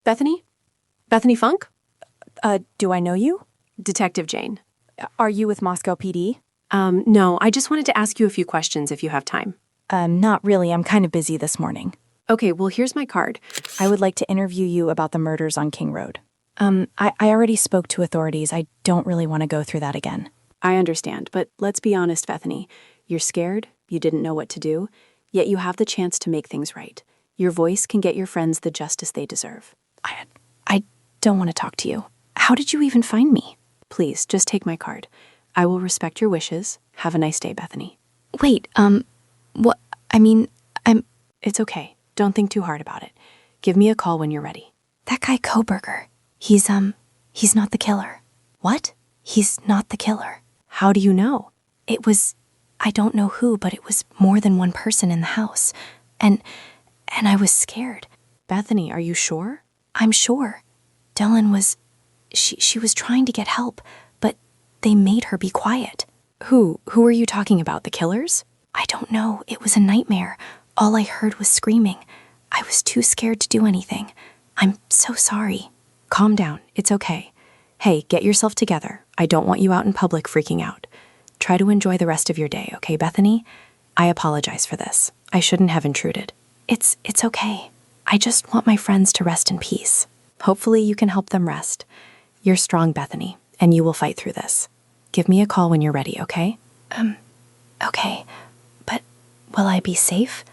Bethany? Bethany Funk? Do I know you? Detective Jane. Are you with Moscow PD? No, I just wanted to ask you a few questions if you have time. Not really. I'm kind of busy this morning. Okay, well, here's my card. I would like to interview you about the murders on King Road. I already spoke to authorities. I don't really want to go through that again. I understand, but let's be honest, Bethany. You're scared, you didn't know what to do, yet you have the chance to make things right. Your voice can get your friends the justice they deserve. I don't want to talk to you. How did you even find me? Please, just take my card. I will respect your wishes. Have a nice day, Bethany. Wait, what? It's okay. Don't think too hard about it. Give me a call when you're ready. That guy Coberger. He's not the killer. What? He's not the killer. How do you know? I don't know who, but it was more than one person in the house. And I was scared. Bethany, are you sure? I'm sure. Dylan was... She was trying to get help, but they made her be quiet. Who are you talking about? The killers? I don't know. It was a nightmare. All I heard was screaming. I was too scared to do anything. I'm so sorry. Calm down. It's okay. Hey, get yourself together. I don't want you out in public freaking out. Try to enjoy the rest of your day, okay, Bethany? I apologize for this. I shouldn't have intruded. It's okay. I just want my friends to rest in peace. Hopefully you can help them rest. You're strong, Bethany, and you will fight through this. Give me a call when you're ready, okay? Okay. But will I be safe?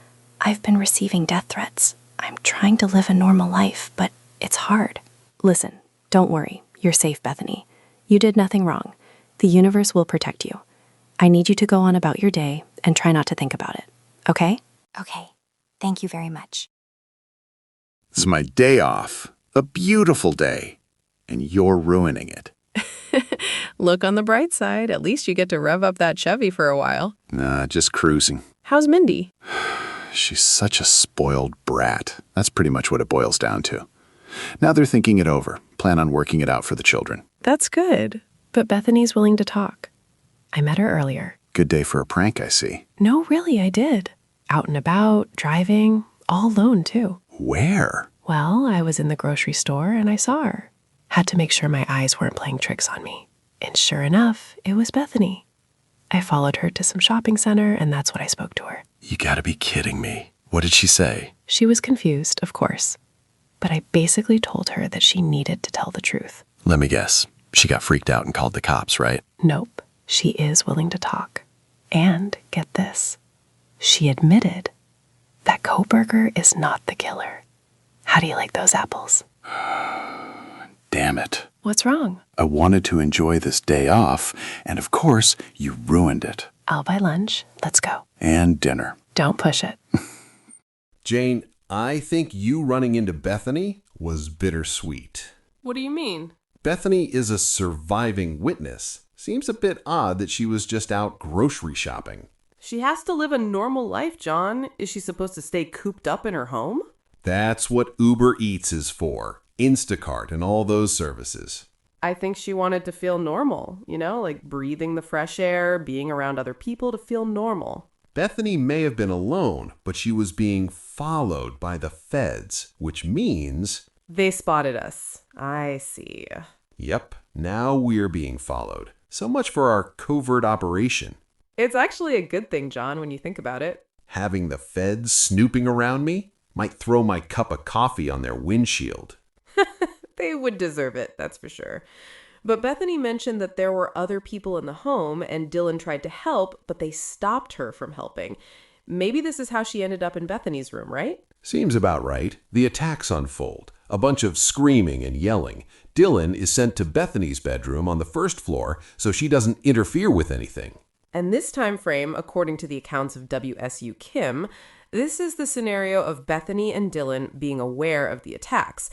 I've been receiving death threats. I'm trying to live a normal life, but it's hard. Listen, don't worry. You're safe, Bethany. You did nothing wrong. The universe will protect you. I need you to go on about your day and try not to think about it, okay? Okay. Thank you very much. It's my day off. A beautiful day. And you're ruining it. Look on the bright side. At least you get to rev up that Chevy for a while. Nah, just cruising. How's Mindy? She's such a spoiled brat. That's pretty much what it boils down to. Now they're thinking it over. Plan on working it out for the children. That's good. But Bethany's willing to talk. I met her earlier. Good day for a prank, I see. No, really, I did. Out and about, driving, all alone, too. Where? Well, I was in the grocery store and I saw her. Had to make sure my eyes weren't playing tricks on me. And sure enough, it was Bethany. I followed her to some shopping center, and that's when I spoke to her. You gotta be kidding me. What did she say? She was confused, of course. But I basically told her that she needed to tell the truth. Let me guess. She got freaked out and called the cops, right? Nope. She is willing to talk. And, get this, she admitted that Coberger is not the killer. How do you like those apples? Damn it. What's wrong? I wanted to enjoy this day off, and of course, you ruined it. I'll buy lunch. Let's go. And dinner. Don't push it. Jane, I think you running into Bethany was bittersweet. What do you mean? Bethany is a surviving witness. Seems a bit odd that she was just out grocery shopping. She has to live a normal life, John. Is she supposed to stay cooped up in her home? That's what Uber Eats is for. Instacart and all those services. I think she wanted to feel normal, like breathing the fresh air, being around other people to feel normal. Bethany may have been alone, but she was being followed by the feds, which means... They spotted us. I see. Yep, now we're being followed. So much for our covert operation. It's actually a good thing, John, when you think about it. Having the feds snooping around me might throw my cup of coffee on their windshield. They would deserve it, that's for sure. But Bethany mentioned that there were other people in the home and Dylan tried to help, but they stopped her from helping. Maybe this is how she ended up in Bethany's room, right? Seems about right. The attacks unfold. A bunch of screaming and yelling. Dylan is sent to Bethany's bedroom on the first floor so she doesn't interfere with anything. And this time frame, according to the accounts of WSU Kim, this is the scenario of Bethany and Dylan being aware of the attacks.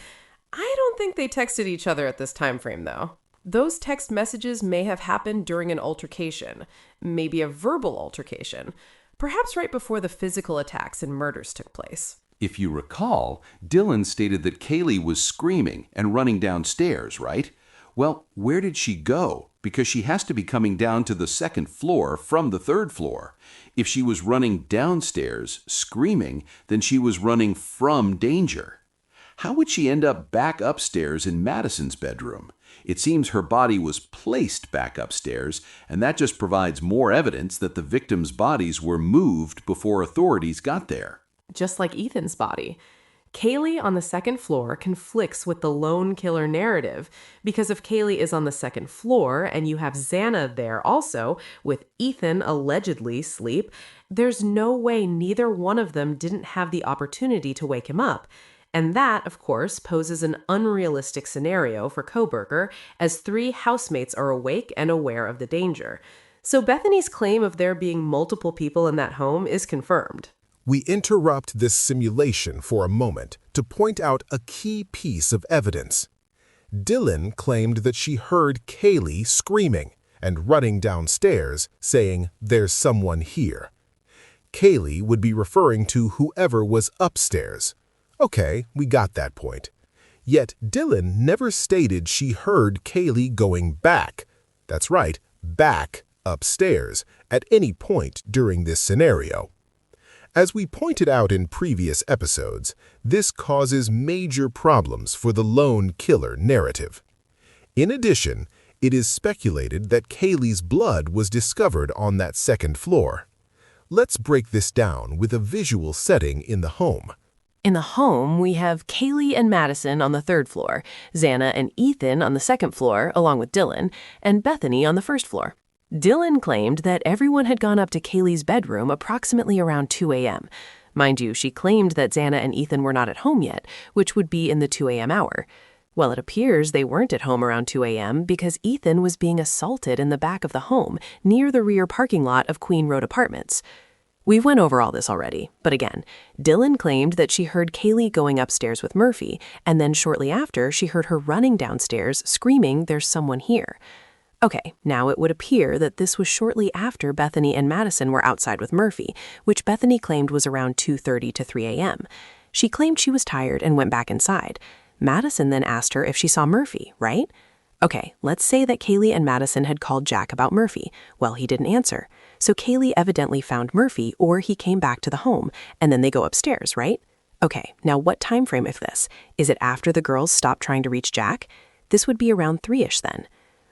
I don't think they texted each other at this time frame, though. Those text messages may have happened during an altercation, maybe a verbal altercation, perhaps right before the physical attacks and murders took place. If you recall, Dylan stated that Kaylee was screaming and running downstairs, right? Well, where did she go? Because she has to be coming down to the second floor from the third floor. If she was running downstairs, screaming, then she was running from danger. How would she end up back upstairs in Madison's bedroom? It seems her body was placed back upstairs, and that just provides more evidence that the victims' bodies were moved before authorities got there. Just like Ethan's body. Kaylee on the second floor conflicts with the lone killer narrative, because if Kaylee is on the second floor and you have Xana there also, with Ethan allegedly asleep, there's no way neither one of them didn't have the opportunity to wake him up. And that, of course, poses an unrealistic scenario for Coberger, as 3 housemates are awake and aware of the danger. So Bethany's claim of there being multiple people in that home is confirmed. We interrupt this simulation for a moment to point out a key piece of evidence. Dylan claimed that she heard Kaylee screaming and running downstairs, saying, "There's someone here." Kaylee would be referring to whoever was upstairs. Okay, we got that point. Yet Dylan never stated she heard Kaylee going back. That's right, back upstairs at any point during this scenario. As we pointed out in previous episodes, this causes major problems for the lone killer narrative. In addition, it is speculated that Kaylee's blood was discovered on that second floor. Let's break this down with a visual setting in the home. In the home, we have Kaylee and Madison on the third floor, Xana and Ethan on the second floor, along with Dylan, and Bethany on the first floor. Dylan claimed that everyone had gone up to Kaylee's bedroom approximately around 2 a.m. Mind you, she claimed that Xana and Ethan were not at home yet, which would be in the 2 a.m. hour. Well, it appears they weren't at home around 2 a.m. because Ethan was being assaulted in the back of the home, near the rear parking lot of Queen Road Apartments. We went over all this already, but again, Dylan claimed that she heard Kaylee going upstairs with Murphy, and then shortly after, she heard her running downstairs, screaming, "There's someone here." Okay, now it would appear that this was shortly after Bethany and Madison were outside with Murphy, which Bethany claimed was around 2:30 to 3 a.m. She claimed she was tired and went back inside. Madison then asked her if she saw Murphy, right? Okay, let's say that Kaylee and Madison had called Jack about Murphy. Well, he didn't answer. So Kaylee evidently found Murphy, or he came back to the home, and then they go upstairs, right? Okay, now what time frame is this? Is it after the girls stopped trying to reach Jack? This would be around 3-ish then.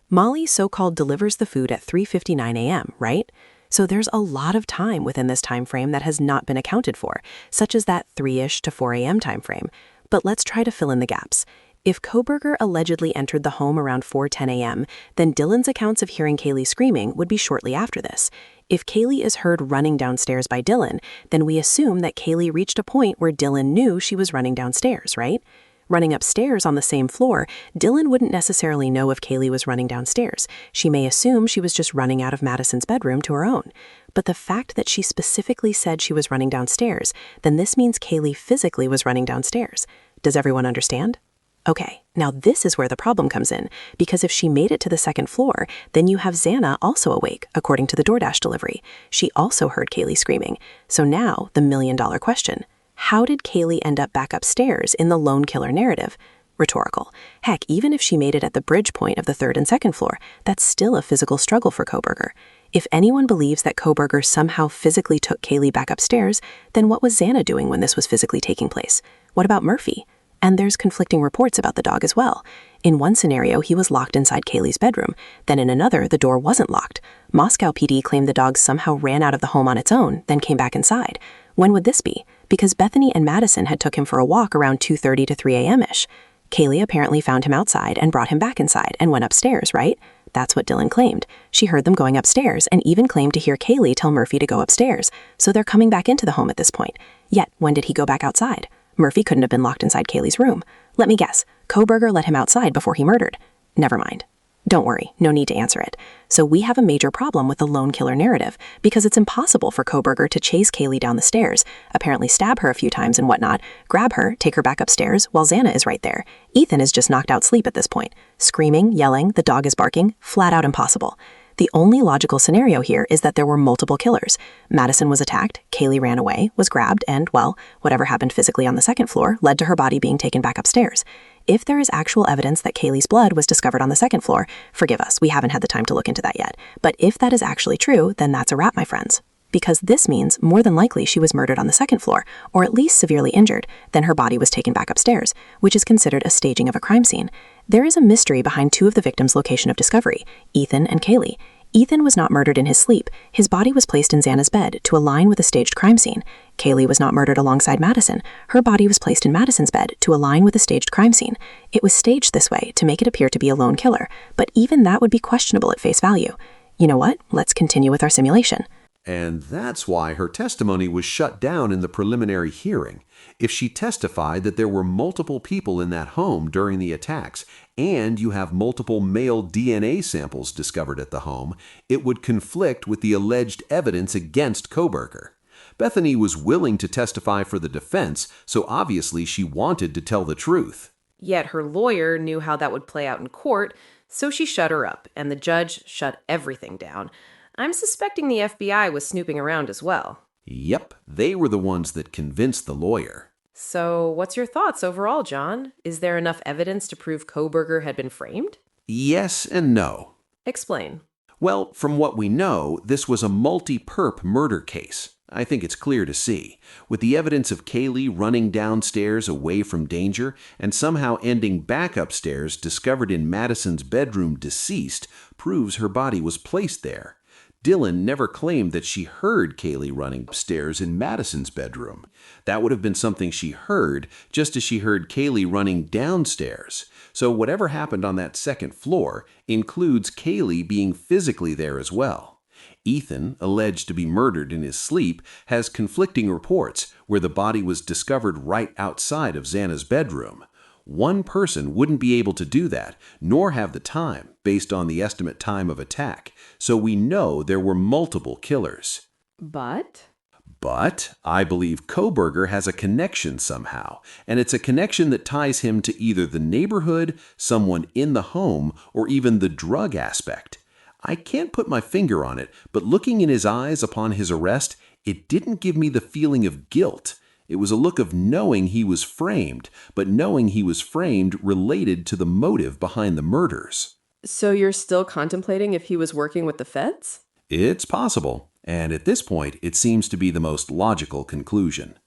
Molly so-called delivers the food at 3:59 a.m., right? So there's a lot of time within this time frame that has not been accounted for, such as that 3-ish to 4 a.m. time frame. But let's try to fill in the gaps. If Coberger allegedly entered the home around 4:10 a.m., then Dylan's accounts of hearing Kaylee screaming would be shortly after this. If Kaylee is heard running downstairs by Dylan, then we assume that Kaylee reached a point where Dylan knew she was running downstairs, right? Running upstairs on the same floor, Dylan wouldn't necessarily know if Kaylee was running downstairs. She may assume she was just running out of Madison's bedroom to her own. But the fact that she specifically said she was running downstairs, then this means Kaylee physically was running downstairs. Does everyone understand? Okay, now this is where the problem comes in, because if she made it to the second floor, then you have Xana also awake, according to the DoorDash delivery. She also heard Kaylee screaming. So now, the million-dollar question. How did Kaylee end up back upstairs in the lone killer narrative? Rhetorical. Heck, even if she made it at the bridge point of the third and second floor, that's still a physical struggle for Coberger. If anyone believes that Coberger somehow physically took Kaylee back upstairs, then what was Xana doing when this was physically taking place? What about Murphy? And there's conflicting reports about the dog as well. In one scenario, he was locked inside Kaylee's bedroom. Then in another, the door wasn't locked. Moscow PD claimed the dog somehow ran out of the home on its own, then came back inside. When would this be? Because Bethany and Madison had took him for a walk around 2:30 to 3 a.m.-ish. Kaylee apparently found him outside and brought him back inside and went upstairs, right? That's what Dylan claimed. She heard them going upstairs and even claimed to hear Kaylee tell Murphy to go upstairs. So they're coming back into the home at this point. Yet, when did he go back outside? Murphy couldn't have been locked inside Kaylee's room. Let me guess. Coberger let him outside before he murdered. Never mind. Don't worry, no need to answer it. So we have a major problem with the lone killer narrative, because it's impossible for Coberger to chase Kaylee down the stairs, apparently stab her a few times and whatnot, grab her, take her back upstairs, while Xana is right there. Ethan is just knocked out sleep at this point. Screaming, yelling, the dog is barking, flat out impossible. The only logical scenario here is that there were multiple killers. Madison was attacked, Kaylee ran away, was grabbed, and, well, whatever happened physically on the second floor led to her body being taken back upstairs. If there is actual evidence that Kaylee's blood was discovered on the second floor, forgive us, we haven't had the time to look into that yet. But if that is actually true, then that's a wrap, my friends. because this means more than likely she was murdered on the second floor, or at least severely injured. Then her body was taken back upstairs, which is considered a staging of a crime scene. There is a mystery behind two of the victims' location of discovery, Ethan and Kaylee. Ethan was not murdered in his sleep. His body was placed in Xana's bed to align with a staged crime scene. Kaylee was not murdered alongside Madison. Her body was placed in Madison's bed to align with a staged crime scene. It was staged this way to make it appear to be a lone killer, but even that would be questionable at face value. You know what? Let's continue with our simulation. And that's why her testimony was shut down in the preliminary hearing. If she testified that there were multiple people in that home during the attacks, and you have multiple male DNA samples discovered at the home, it would conflict with the alleged evidence against Coberger. Bethany was willing to testify for the defense, so obviously she wanted to tell the truth. Yet her lawyer knew how that would play out in court, so she shut her up, and the judge shut everything down. I'm suspecting the FBI was snooping around as well. Yep, they were the ones that convinced the lawyer. So, what's your thoughts overall, John? Is there enough evidence to prove Coberger had been framed? Yes and no. Explain. Well, from what we know, this was a multi-perp murder case. I think it's clear to see. With the evidence of Kaylee running downstairs away from danger and somehow ending back upstairs discovered in Madison's bedroom deceased proves her body was placed there. Dylan never claimed that she heard Kaylee running upstairs in Madison's bedroom. That would have been something she heard, just as she heard Kaylee running downstairs. So whatever happened on that second floor includes Kaylee being physically there as well. Ethan, alleged to be murdered in his sleep, has conflicting reports where the body was discovered right outside of Xana's bedroom. One person wouldn't be able to do that, nor have the time, based on the estimate time of attack, so we know there were multiple killers. But I believe Coberger has a connection somehow, and it's a connection that ties him to either the neighborhood, someone in the home, or even the drug aspect. I can't put my finger on it, but looking in his eyes upon his arrest, it didn't give me the feeling of guilt. It was a look of knowing he was framed, but knowing he was framed related to the motive behind the murders. So you're still contemplating if he was working with the feds? It's possible, and at this point, it seems to be the most logical conclusion.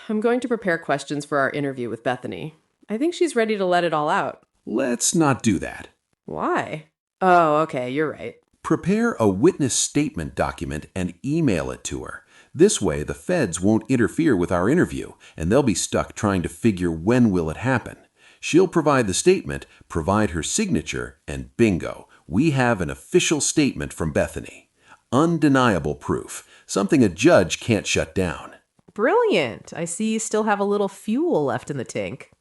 I'm going to prepare questions for our interview with Bethany. I think she's ready to let it all out. Let's not do that. Why? Oh, okay, you're right. Prepare a witness statement document and email it to her. This way, the feds won't interfere with our interview, and they'll be stuck trying to figure when will it happen. She'll provide the statement, provide her signature, and bingo, we have an official statement from Bethany. Undeniable proof, something a judge can't shut down. Brilliant. I see you still have a little fuel left in the tank.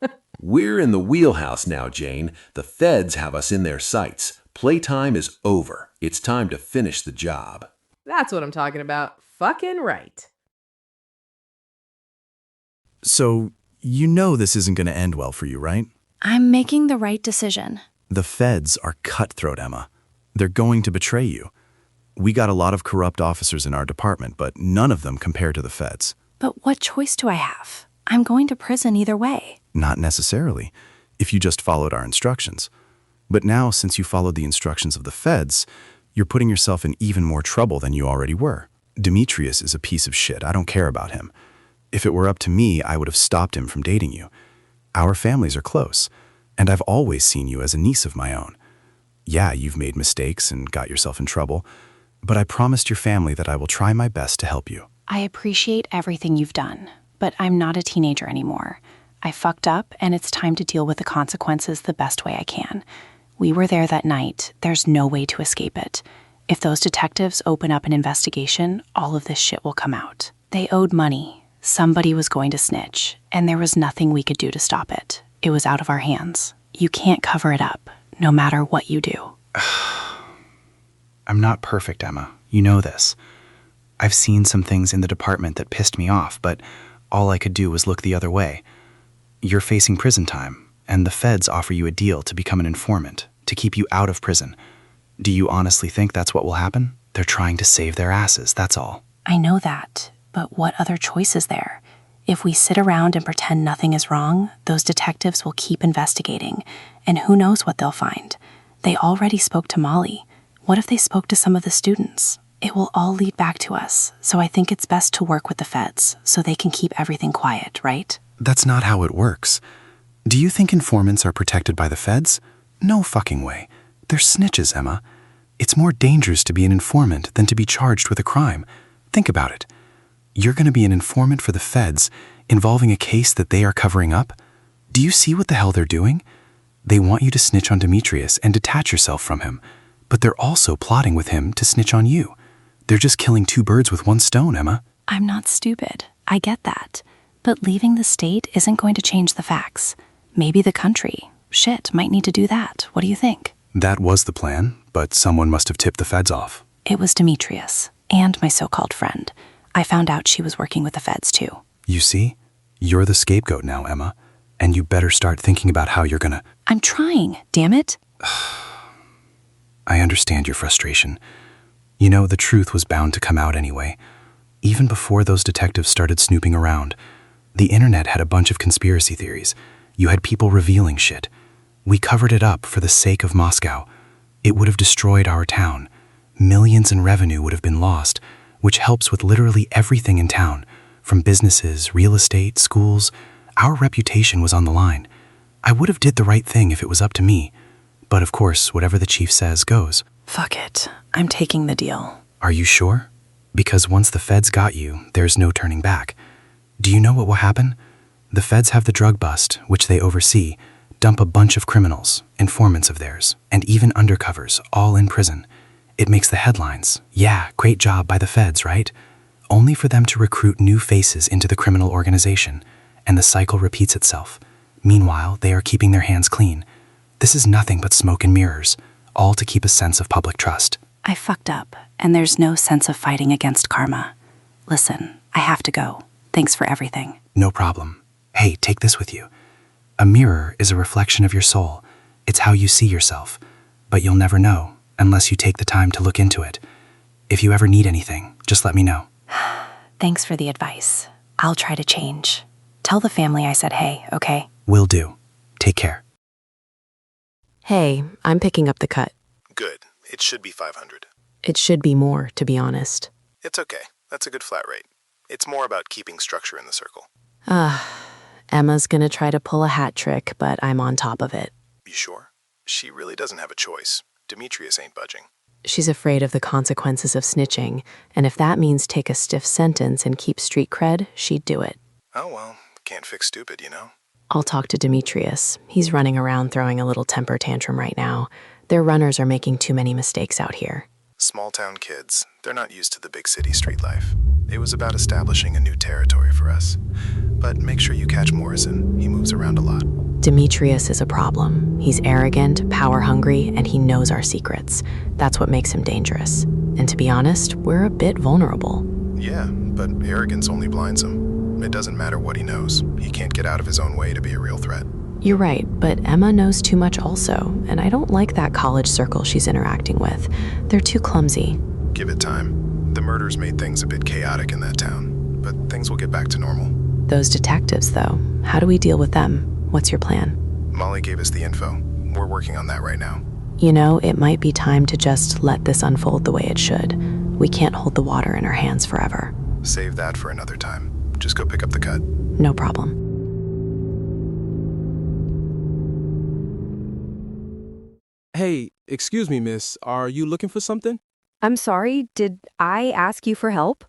We're in the wheelhouse now, Jane. The feds have us in their sights. Playtime is over. It's time to finish the job. That's what I'm talking about. Fucking right. So, you know this isn't going to end well for you, right? I'm making the right decision. The feds are cutthroat, Emma. They're going to betray you. We got a lot of corrupt officers in our department, but none of them compare to the feds. But what choice do I have? I'm going to prison either way. Not necessarily, if you just followed our instructions. But now, since you followed the instructions of the feds, you're putting yourself in even more trouble than you already were. Demetrius is a piece of shit. I don't care about him. If it were up to me, I would have stopped him from dating you. Our families are close, and I've always seen you as a niece of my own. Yeah, you've made mistakes and got yourself in trouble, but I promised your family that I will try my best to help you. I appreciate everything you've done, but I'm not a teenager anymore. I fucked up, and it's time to deal with the consequences the best way I can. We were there that night. There's no way to escape it. If those detectives open up an investigation, all of this shit will come out. They owed money. Somebody was going to snitch, and there was nothing we could do to stop it. It was out of our hands. You can't cover it up, no matter what you do. I'm not perfect, Emma. You know this. I've seen some things in the department that pissed me off, but all I could do was look the other way. You're facing prison time, and the feds offer you a deal to become an informant, to keep you out of prison. Do you honestly think that's what will happen? They're trying to save their asses, that's all. I know that, but what other choice is there? If we sit around and pretend nothing is wrong, those detectives will keep investigating, and who knows what they'll find. They already spoke to Molly. What if they spoke to some of the students? It will all lead back to us, so I think it's best to work with the feds so they can keep everything quiet, right? That's not how it works. Do you think informants are protected by the feds? No fucking way. They're snitches, Emma. It's more dangerous to be an informant than to be charged with a crime. Think about it. You're going to be an informant for the feds involving a case that they are covering up? Do you see what the hell they're doing? They want you to snitch on Demetrius and detach yourself from him, but they're also plotting with him to snitch on you. They're just killing two birds with one stone, Emma. I'm not stupid. I get that. But leaving the state isn't going to change the facts. Maybe the country. Shit, might need to do that. What do you think? That was the plan, but someone must have tipped the feds off. It was Demetrius and my so-called friend. I found out she was working with the feds too. You see? You're the scapegoat now, Emma. And you better start thinking about how you're gonna... I'm trying, damn it. I understand your frustration. You know, the truth was bound to come out anyway. Even before those detectives started snooping around, the internet had a bunch of conspiracy theories. You had people revealing shit. We covered it up for the sake of Moscow. It would have destroyed our town. Millions in revenue would have been lost, which helps with literally everything in town, from businesses, real estate, schools. Our reputation was on the line. I would have did the right thing if it was up to me. But of course, whatever the chief says goes. Fuck it. I'm taking the deal. Are you sure? Because once the feds got you, there's no turning back. Do you know what will happen? The feds have the drug bust, which they oversee, dump a bunch of criminals, informants of theirs, and even undercovers, all in prison. It makes the headlines. Yeah, great job by the feds, right? Only for them to recruit new faces into the criminal organization, and the cycle repeats itself. Meanwhile, they are keeping their hands clean. This is nothing but smoke and mirrors, all to keep a sense of public trust. I fucked up, and there's no sense of fighting against karma. Listen, I have to go. Thanks for everything. No problem. Hey, take this with you. A mirror is a reflection of your soul. It's how you see yourself. But you'll never know unless you take the time to look into it. If you ever need anything, just let me know. Thanks for the advice. I'll try to change. Tell the family I said hey, okay? Will do. Take care. Hey, I'm picking up the cut. Good. It should be 500. It should be more, to be honest. It's okay. That's a good flat rate. It's more about keeping structure in the circle. Emma's gonna try to pull a hat trick, but I'm on top of it. You sure? She really doesn't have a choice. Demetrius ain't budging. She's afraid of the consequences of snitching, and if that means take a stiff sentence and keep street cred, she'd do it. Oh well, can't fix stupid, you know? I'll talk to Demetrius. He's running around throwing a little temper tantrum right now. Their runners are making too many mistakes out here. Small town kids, they're not used to the big city street life. It was about establishing a new territory for us. But make sure you catch Morrison. He moves around a lot. Demetrius is a problem. He's arrogant, power-hungry, and he knows our secrets. That's what makes him dangerous. And to be honest, we're a bit vulnerable. Yeah, but arrogance only blinds him. It doesn't matter what he knows. He can't get out of his own way to be a real threat. You're right, but Emma knows too much also, and I don't like that college circle she's interacting with. They're too clumsy. Give it time. The murders made things a bit chaotic in that town, but things will get back to normal. Those detectives, though, how do we deal with them? What's your plan? Molly gave us the info. We're working on that right now. You know, it might be time to just let this unfold the way it should. We can't hold the water in our hands forever. Save that for another time. Just go pick up the cut. No problem. Hey, excuse me, miss. Are you looking for something? I'm sorry, did I ask you for help?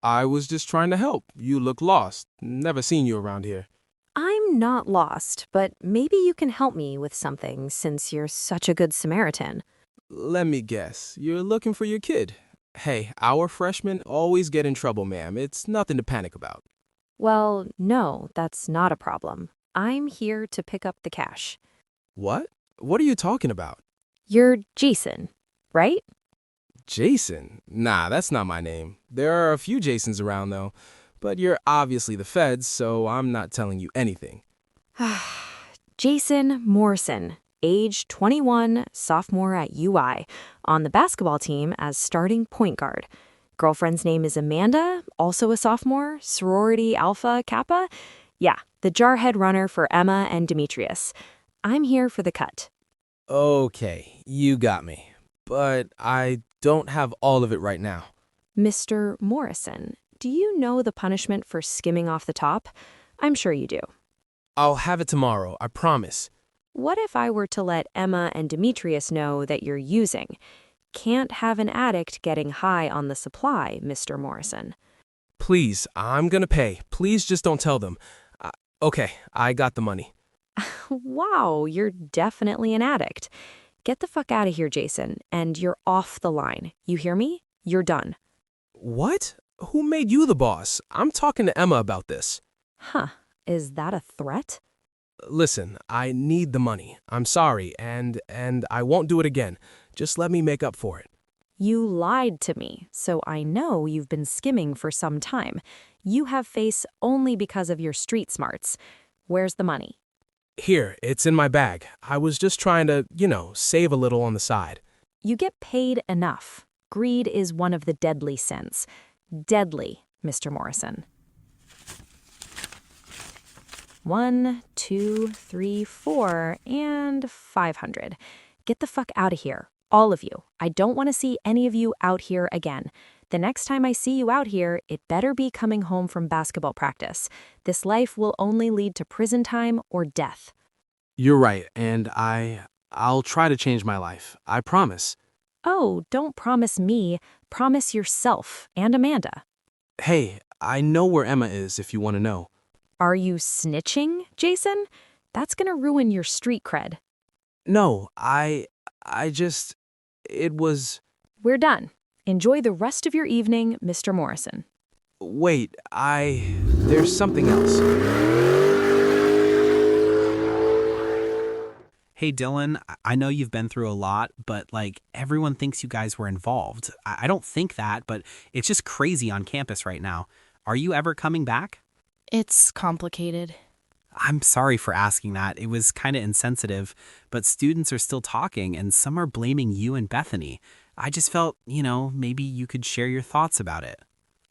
I was just trying to help. You look lost. Never seen you around here. I'm not lost, but maybe you can help me with something since you're such a good Samaritan. Let me guess. You're looking for your kid. Hey, our freshmen always get in trouble, ma'am. It's nothing to panic about. Well, no, that's not a problem. I'm here to pick up the cash. What? What are you talking about? You're Jason, right? Jason? Nah, that's not my name. There are a few Jasons around, though. But you're obviously the feds, so I'm not telling you anything. Jason Morrison, age 21, sophomore at UI, on the basketball team as starting point guard. Girlfriend's name is Amanda, also a sophomore, sorority Alpha Kappa. Yeah, the jarhead runner for Emma and Demetrius. I'm here for the cut. Okay, you got me. But I don't have all of it right now. Mr. Morrison, do you know the punishment for skimming off the top? I'm sure you do. I'll have it tomorrow, I promise. What if I were to let Emma and Demetrius know that you're using? Can't have an addict getting high on the supply, Mr. Morrison. Please, I'm gonna pay. Please just don't tell them. Okay, I got the money. Wow, you're definitely an addict. Get the fuck out of here, Jason, and you're off the line. You hear me? You're done. What? Who made you the boss? I'm talking to Emma about this. Huh, is that a threat? Listen, I need the money. I'm sorry, and I won't do it again. Just let me make up for it. You lied to me, so I know you've been skimming for some time. You have face only because of your street smarts. Where's the money? Here, it's in my bag. I was just trying to, save a little on the side. You get paid enough. Greed is one of the deadly sins. Deadly, Mr. Morrison. 1, 2, 3, 4, and 500. Get the fuck out of here. All of you. I don't want to see any of you out here again. The next time I see you out here, it better be coming home from basketball practice. This life will only lead to prison time or death. You're right, and I'll try to change my life. I promise. Oh, don't promise me. Promise yourself and Amanda. Hey, I know where Emma is if you want to know. Are you snitching, Jason? That's gonna ruin your street cred. No, it was... We're done. Enjoy the rest of your evening, Mr. Morrison. Wait, there's something else. Hey, Dylan, I know you've been through a lot, but, everyone thinks you guys were involved. I don't think that, but it's just crazy on campus right now. Are you ever coming back? It's complicated. I'm sorry for asking that. It was kind of insensitive, but students are still talking, and some are blaming you and Bethany. I just felt, maybe you could share your thoughts about it.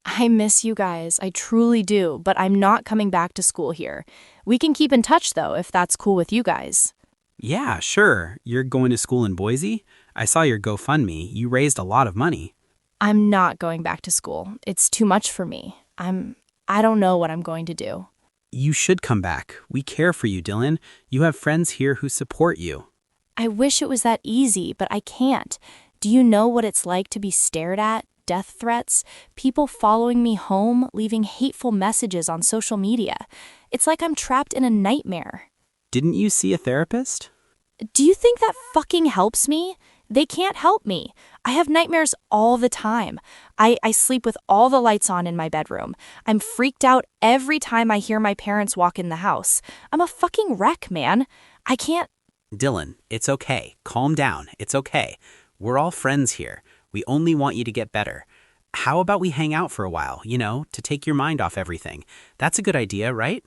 I miss you guys. I truly do, but I'm not coming back to school here. We can keep in touch, though, if that's cool with you guys. Yeah, sure. You're going to school in Boise? I saw your GoFundMe. You raised a lot of money. I'm not going back to school. It's too much for me. I don't know what I'm going to do. You should come back. We care for you, Dylan. You have friends here who support you. I wish it was that easy, but I can't. Do you know what it's like to be stared at? Death threats? People following me home, leaving hateful messages on social media. It's like I'm trapped in a nightmare. Didn't you see a therapist? Do you think that fucking helps me? They can't help me. I have nightmares all the time. I sleep with all the lights on in my bedroom. I'm freaked out every time I hear my parents walk in the house. I'm a fucking wreck, man. I can't... Dylan, it's okay. Calm down. It's okay. We're all friends here. We only want you to get better. How about we hang out for a while, to take your mind off everything? That's a good idea, right?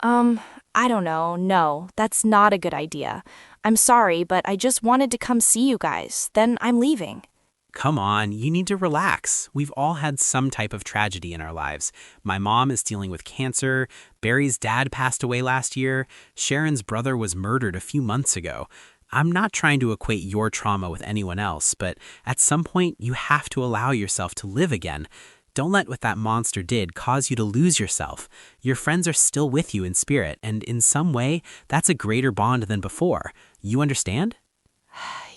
I don't know. No, that's not a good idea. I'm sorry, but I just wanted to come see you guys. Then I'm leaving. Come on, you need to relax. We've all had some type of tragedy in our lives. My mom is dealing with cancer. Barry's dad passed away last year. Sharon's brother was murdered a few months ago. I'm not trying to equate your trauma with anyone else, but at some point you have to allow yourself to live again. Don't let what that monster did cause you to lose yourself. Your friends are still with you in spirit, and in some way, that's a greater bond than before. You understand?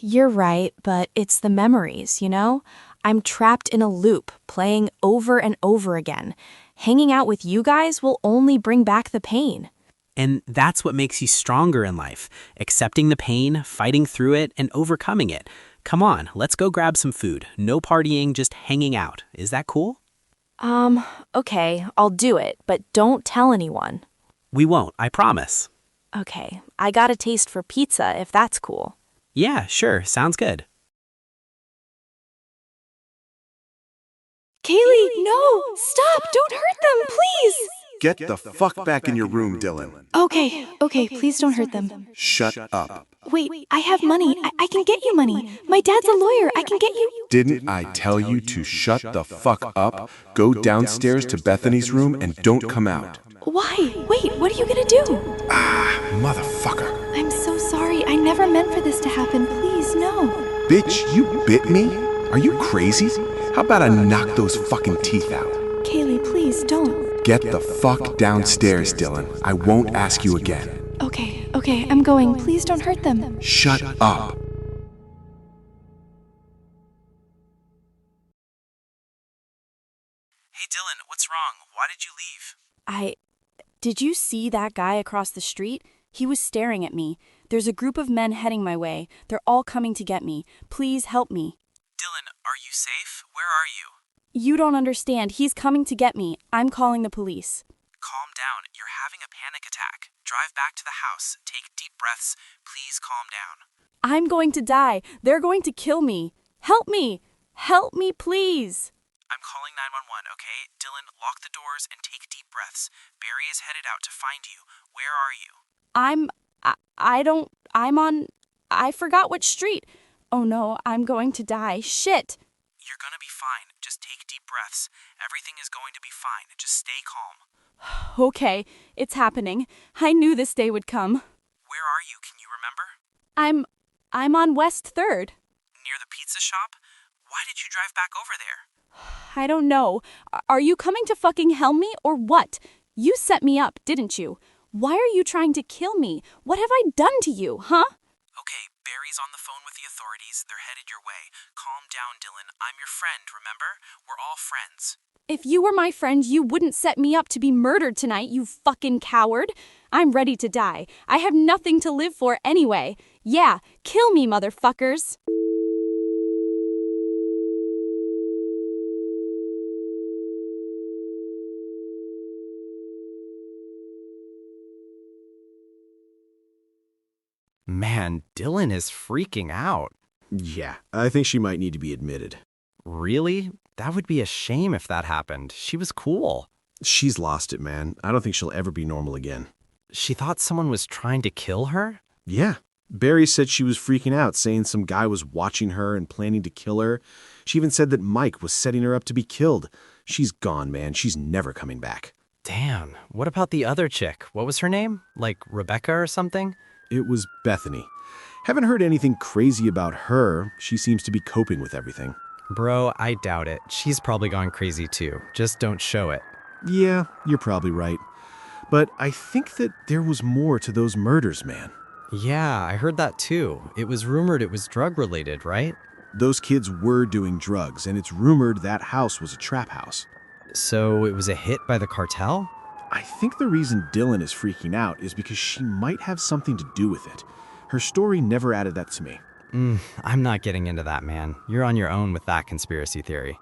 You're right, but it's the memories, I'm trapped in a loop, playing over and over again. Hanging out with you guys will only bring back the pain. And that's what makes you stronger in life. Accepting the pain, fighting through it, and overcoming it. Come on, let's go grab some food. No partying, just hanging out. Is that cool? Okay, I'll do it, but don't tell anyone. We won't, I promise. Okay, I got a taste for pizza if that's cool. Yeah, sure, sounds good. Kaylee, no! Stop! Don't hurt them, please! Get the fuck back in your room, Dylan. Okay, please don't hurt them. Shut up. Wait, I have money. I can get you money. My dad's a lawyer. I can get you... Didn't I tell you to shut the fuck up? Go downstairs to Bethany's room and don't come out. Why? Wait, what are you gonna do? Motherfucker. I'm so sorry. I never meant for this to happen. Please, no. Bitch, you bit me? Are you crazy? How about I knock those fucking teeth out? Kaylee, please, don't. Get the fuck downstairs, Dylan. I won't ask you again. Okay, I'm going. Please don't hurt them. Shut up. Hey, Dylan, what's wrong? Why did you leave? Did you see that guy across the street? He was staring at me. There's a group of men heading my way. They're all coming to get me. Please help me. Dylan, are you safe? Where are you? You don't understand. He's coming to get me. I'm calling the police. Calm down. You're having a panic attack. Drive back to the house. Take deep breaths. Please calm down. I'm going to die. They're going to kill me. Help me! Help me, please! I'm calling 911, okay? Dylan, lock the doors and take deep breaths. Barry is headed out to find you. Where are you? I forgot which street. Oh no, I'm going to die. Shit! You're gonna be fine. Just take deep breaths. Everything is going to be fine. Just stay calm. Okay, it's happening. I knew this day would come. Where are you? Can you remember? I'm on West 3rd. Near the pizza shop? Why did you drive back over there? I don't know. Are you coming to fucking help me or what? You set me up, didn't you? Why are you trying to kill me? What have I done to you, huh? Okay, Barry's on the phone with the authorities. They're headed your way. Calm down, Dylan. I'm your friend, remember? We're all friends. If you were my friend, you wouldn't set me up to be murdered tonight, you fucking coward. I'm ready to die. I have nothing to live for anyway. Yeah, kill me, motherfuckers. Man, Dylan is freaking out. Yeah, I think she might need to be admitted. Really? That would be a shame if that happened. She was cool. She's lost it, man. I don't think she'll ever be normal again. She thought someone was trying to kill her? Yeah. Barry said she was freaking out, saying some guy was watching her and planning to kill her. She even said that Mike was setting her up to be killed. She's gone, man. She's never coming back. Damn. What about the other chick? What was her name? Like Rebecca or something? It was Bethany. Haven't heard anything crazy about her. She seems to be coping with everything. Bro, I doubt it. She's probably gone crazy too. Just don't show it. Yeah, you're probably right. But I think that there was more to those murders, man. Yeah, I heard that too. It was rumored it was drug-related, right? Those kids were doing drugs, and it's rumored that house was a trap house. So it was a hit by the cartel? I think the reason Dylan is freaking out is because she might have something to do with it. Her story never added that to me. I'm not getting into that, man. You're on your own with that conspiracy theory.